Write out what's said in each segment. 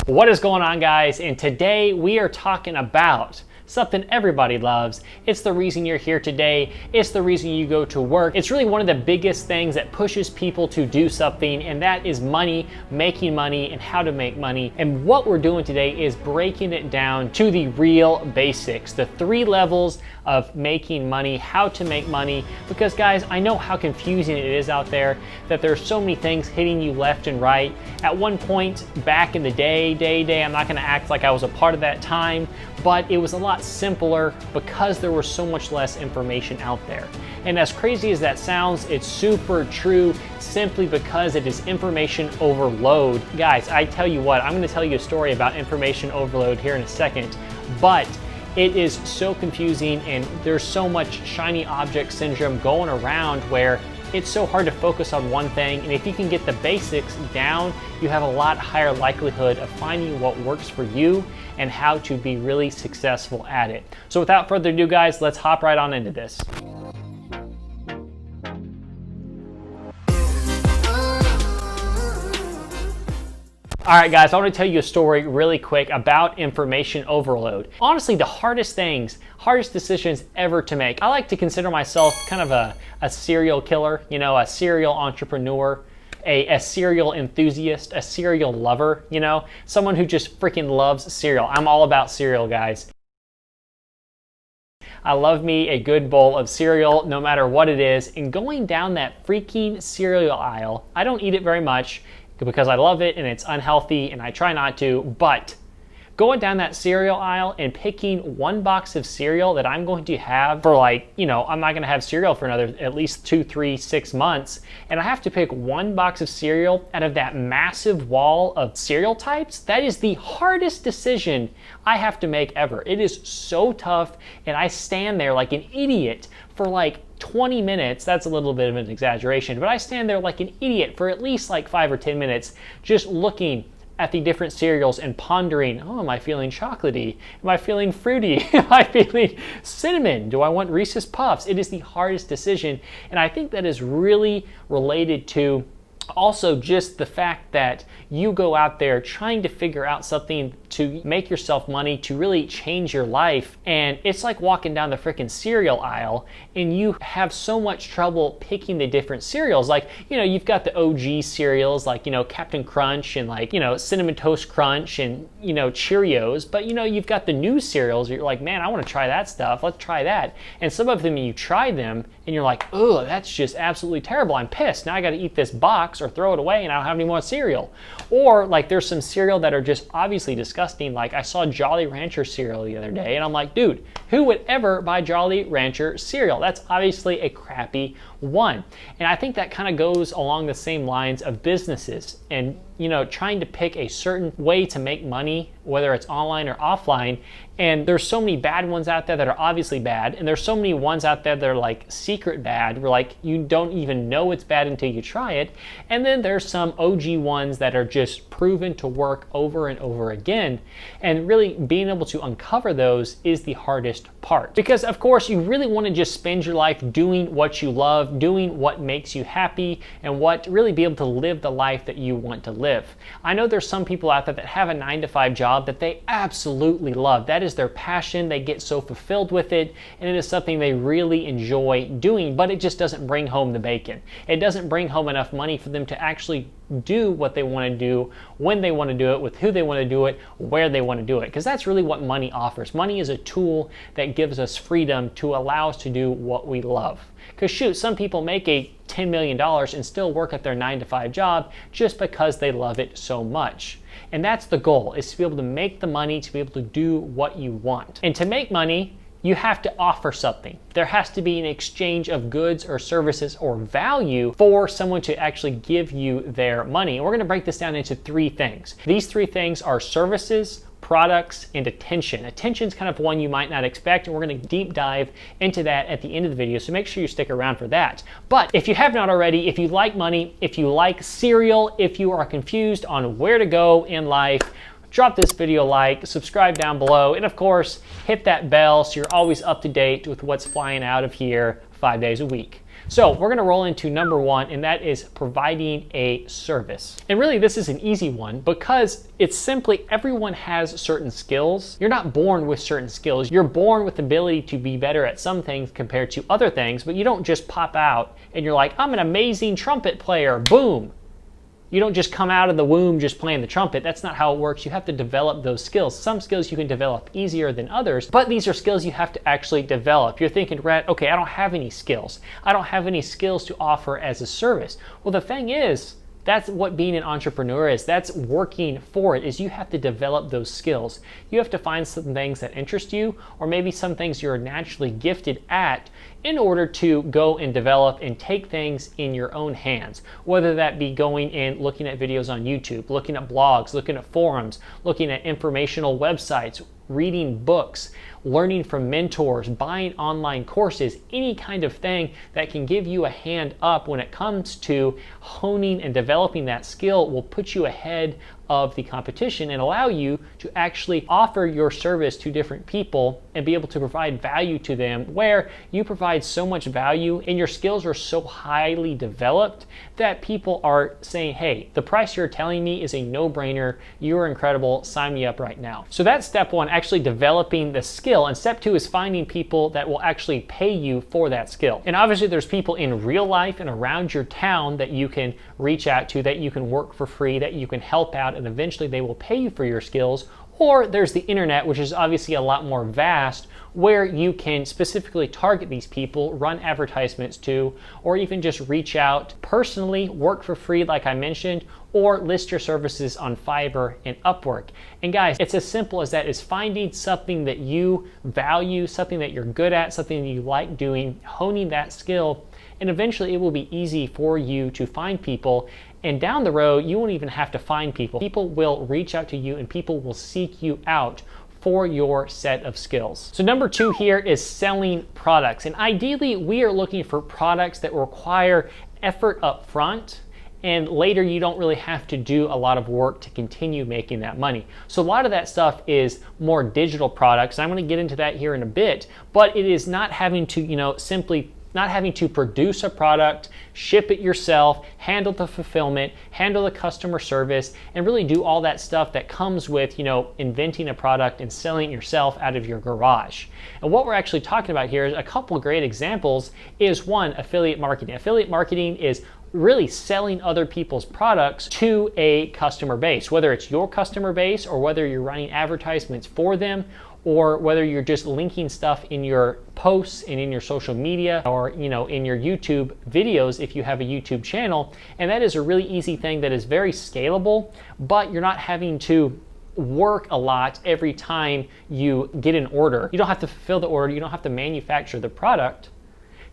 What is going on, guys? And today we are talking about something everybody loves. It's the reason you're here today. It's the reason you go to work. It's really one of the biggest things that pushes people to do something, and that is money, making money, and how to make money. And what we're doing today is breaking it down to the real basics, the 3 levels of making money, how to make money. Because guys, I know how confusing it is out there, that there's so many things hitting you left and right. At one point back in the day, I'm not gonna act like I was a part of that time, but it was a lot simpler because there was so much less information out there. And as crazy as that sounds, it's super true simply because it is information overload. Guys, I tell you what, I'm gonna tell you a story about information overload here in a second, but it is so confusing and there's so much shiny object syndrome going around where it's so hard to focus on one thing. And if you can get the basics down, you have a lot higher likelihood of finding what works for you and how to be really successful at it. So without further ado, guys, let's hop right on into this. All right, guys, I want to tell you a story really quick about information overload. Honestly, the hardest decisions ever to make. I like to consider myself kind of a serial killer, you know, a serial entrepreneur, a serial enthusiast, a serial lover, you know, someone who just freaking loves cereal. I'm all about cereal, guys. I love me a good bowl of cereal, no matter what it is. And going down that freaking cereal aisle, I don't eat it very much, because I love it and it's unhealthy and I try not to, but going down that cereal aisle and picking one box of cereal that I'm going to have for, like, you know, I'm not going to have cereal for another at least 2, 3, 6 months, and I have to pick one box of cereal out of that massive wall of cereal types. That is the hardest decision I have to make ever. It is so tough, and I stand there like an idiot for like 20 minutes. That's a little bit of an exaggeration, but I stand there like an idiot for at least like 5 or 10 minutes just looking at the different cereals and pondering, oh, am I feeling chocolatey? Am I feeling fruity? Am I feeling cinnamon? Do I want Reese's Puffs? It is the hardest decision, and I think that is really related to also just the fact that you go out there trying to figure out something to make yourself money, to really change your life, and it's like walking down the freaking cereal aisle and you have so much trouble picking the different cereals. Like, you know, you've got the OG cereals like, you know, Captain Crunch and, like, you know, Cinnamon Toast Crunch and, you know, Cheerios, but, you know, you've got the new cereals. You're like, man, I want to try that stuff. Let's try that. And some of them you try them and you're like, oh, that's just absolutely terrible. I'm pissed. Now I got to eat this box or throw it away and I don't have any more cereal. Or like there's some cereal that are just obviously disgusting. Like I saw Jolly Rancher cereal the other day and I'm like, dude, who would ever buy Jolly Rancher cereal? That's obviously a crappy one. And I think that kind of goes along the same lines of businesses and, you know, trying to pick a certain way to make money, whether it's online or offline. And there's so many bad ones out there that are obviously bad, and there's so many ones out there that are like secret bad, where like you don't even know it's bad until you try it. And then there's some OG ones that are just proven to work over and over again. And really being able to uncover those is the hardest part. Because of course you really want to just spend your life doing what you love, doing what makes you happy, and what really be able to live the life that you want to live. I know there's some people out there that have a 9-to-5 job that they absolutely love. That is their passion. They get so fulfilled with it, and it is something they really enjoy doing, but it just doesn't bring home the bacon. It doesn't bring home enough money for them to actually do what they want to do, when they want to do it, with who they want to do it, where they want to do it. Because that's really what money offers. Money is a tool that gives us freedom to allow us to do what we love. Because shoot, some people make a $10 million and still work at their 9-to-5 job just because they love it so much. And that's the goal, is to be able to make the money, to be able to do what you want. And to make money, you have to offer something. There has to be an exchange of goods or services or value for someone to actually give you their money. And we're going to break this down into 3 things. These 3 things are services, products, and attention. Attention is kind of one you might not expect, and we're going to deep dive into that at the end of the video, so make sure you stick around for that. But if you have not already, if you like money, if you like cereal, if you are confused on where to go in life, drop this video a like, subscribe down below, and of course, hit that bell so you're always up to date with what's flying out of here 5 days a week. So we're going to roll into number one, and that is providing a service. And really, this is an easy one because it's simply everyone has certain skills. You're not born with certain skills. You're born with the ability to be better at some things compared to other things, but you don't just pop out and you're like, I'm an amazing trumpet player, boom. You don't just come out of the womb just playing the trumpet. That's not how it works. You have to develop those skills. Some skills you can develop easier than others, but these are skills you have to actually develop. You're thinking, Rhett, okay, I don't have any skills. I don't have any skills to offer as a service. Well, the thing is, that's what being an entrepreneur is. That's working for it, is you have to develop those skills. You have to find some things that interest you, or maybe some things you're naturally gifted at, in order to go and develop and take things in your own hands. Whether that be going and looking at videos on YouTube, looking at blogs, looking at forums, looking at informational websites, reading books, learning from mentors, buying online courses, any kind of thing that can give you a hand up when it comes to honing and developing that skill will put you ahead of the competition and allow you to actually offer your service to different people and be able to provide value to them, where you provide so much value and your skills are so highly developed that people are saying, hey, the price you're telling me is a no-brainer. You're incredible. Sign me up right now. So that's step one, actually developing the skill. And step two is finding people that will actually pay you for that skill. And obviously there's people in real life and around your town that you can reach out to, that you can work for free, that you can help out, and eventually they will pay you for your skills. Or there's the internet, which is obviously a lot more vast, where you can specifically target these people, run advertisements to, or even just reach out personally, work for free like I mentioned, or list your services on Fiverr and Upwork. And guys, it's as simple as that, is finding something that you value, something that you're good at, something that you like doing, honing that skill, and eventually it will be easy for you to find people. And down the road, you won't even have to find people. People will reach out to you and people will seek you out for your set of skills. So number two here is selling products. And ideally, we are looking for products that require effort up front, and later you don't really have to do a lot of work to continue making that money. So a lot of that stuff is more digital products. And I'm going to get into that here in a bit, but it is not having to, simply not having to produce a product, ship it yourself, handle the fulfillment, handle the customer service, and really do all that stuff that comes with, inventing a product and selling it yourself out of your garage. And what we're actually talking about here is a couple of great examples. Is one, affiliate marketing. Affiliate marketing is really selling other people's products to a customer base, whether it's your customer base or whether you're running advertisements for them, or whether you're just linking stuff in your posts and in your social media, or in your YouTube videos if you have a YouTube channel. And that is a really easy thing that is very scalable, but you're not having to work a lot every time you get an order. You don't have to fulfill the order, you don't have to manufacture the product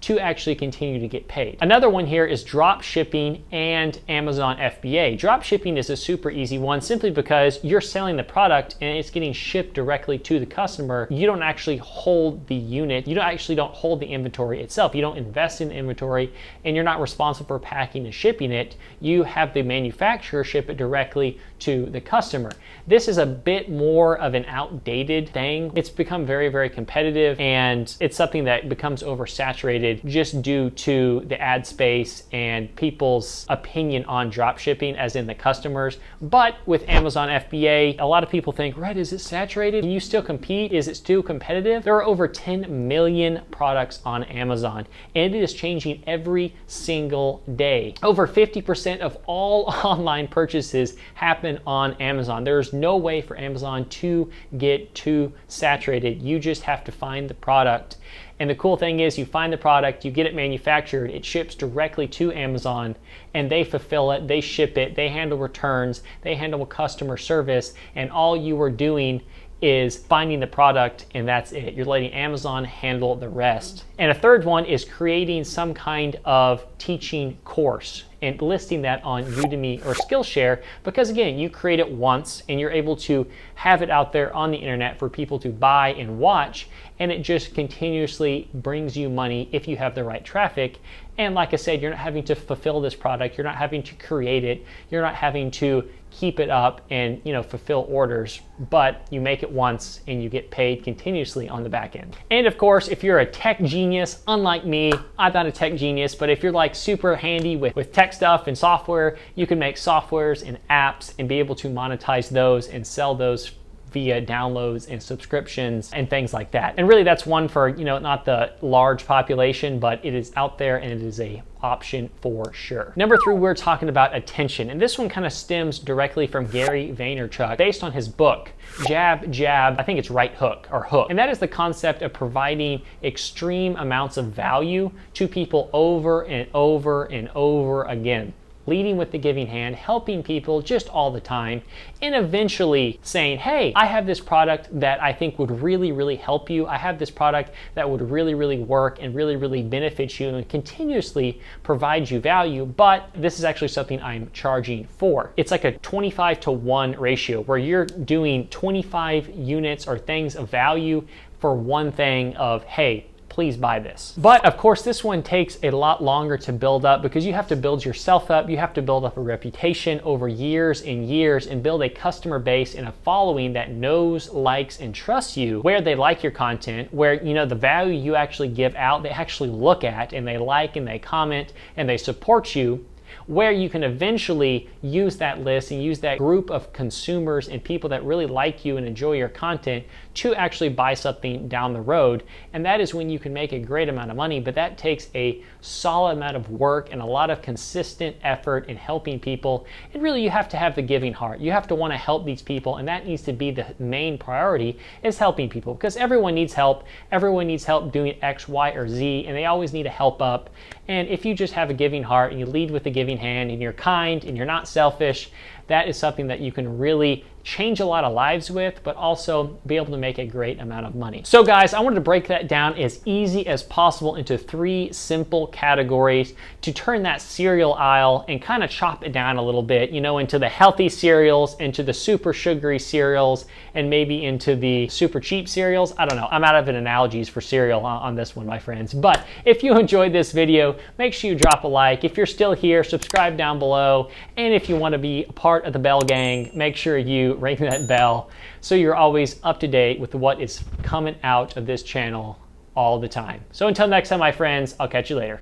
to actually continue to get paid. Another one here is drop shipping and Amazon FBA. Drop shipping is a super easy one, simply because you're selling the product and it's getting shipped directly to the customer. You don't actually hold the unit. You don't hold the inventory itself. You don't invest in inventory, and you're not responsible for packing and shipping it. You have the manufacturer ship it directly to the customer. This is a bit more of an outdated thing. It's become very, very competitive, and it's something that becomes oversaturated just due to the ad space and people's opinion on drop shipping, as in the customers. But with Amazon FBA, a lot of people think, right, is it saturated? Can you still compete? Is it still competitive? There are over 10 million products on Amazon, and it is changing every single day. Over 50% of all online purchases happen on Amazon. There's no way for Amazon to get too saturated. You just have to find the product. And the cool thing is, you find the product, you get it manufactured, it ships directly to Amazon, and they fulfill it, they ship it, they handle returns, they handle customer service, and all you are doing is finding the product, and that's it. You're letting Amazon handle the rest. And a third one is creating some kind of teaching course. and listing that on Udemy or Skillshare, because again, you create it once and you're able to have it out there on the internet for people to buy and watch, and it just continuously brings you money if you have the right traffic. And like I said, you're not having to fulfill this product, you're not having to create it, you're not having to keep it up and fulfill orders, but you make it once and you get paid continuously on the back end. And of course, if you're a tech genius, unlike me, I'm not a tech genius, but if you're like super handy with tech stuff and software, you can make softwares and apps and be able to monetize those and sell those via downloads and subscriptions and things like that. And really that's one for, not the large population, but it is out there and it is a option for sure. Number 3, we're talking about attention. And this one kind of stems directly from Gary Vaynerchuk based on his book, Jab, Jab, I think it's Right Hook or Hook. And that is the concept of providing extreme amounts of value to people over and over and over again. Leading with the giving hand, helping people just all the time, and eventually saying, hey, I have this product that I think would really, really help you. I have this product that would really, really work and really, really benefit you and continuously provide you value, but this is actually something I'm charging for. It's like a 25-to-1 ratio where you're doing 25 units or things of value for one thing of, hey, please buy this. But of course, this one takes a lot longer to build up because you have to build yourself up. You have to build up a reputation over years and years and build a customer base and a following that knows, likes, and trusts you, where they like your content, where the value you actually give out, they actually look at and they like and they comment and they support you, where you can eventually use that list and use that group of consumers and people that really like you and enjoy your content to actually buy something down the road. And that is when you can make a great amount of money, but that takes a solid amount of work and a lot of consistent effort in helping people. And really, you have to have the giving heart. You have to want to help these people, and that needs to be the main priority, is helping people, because everyone needs help. Everyone needs help doing X, Y, or Z, and they always need a help up. And if you just have a giving heart and you lead with the giving hand and you're kind and you're not selfish, that is something that you can really change a lot of lives with, but also be able to make a great amount of money. So guys, I wanted to break that down as easy as possible into 3 simple categories to turn that cereal aisle and kind of chop it down a little bit, into the healthy cereals, into the super sugary cereals, and maybe into the super cheap cereals. I don't know. I'm out of analogies for cereal on this one, my friends. But if you enjoyed this video, make sure you drop a like. If you're still here, subscribe down below. And if you want to be a part of the Bell Gang, make sure you ring that bell so you're always up to date with what is coming out of this channel all the time. So until next time, my friends, I'll catch you later.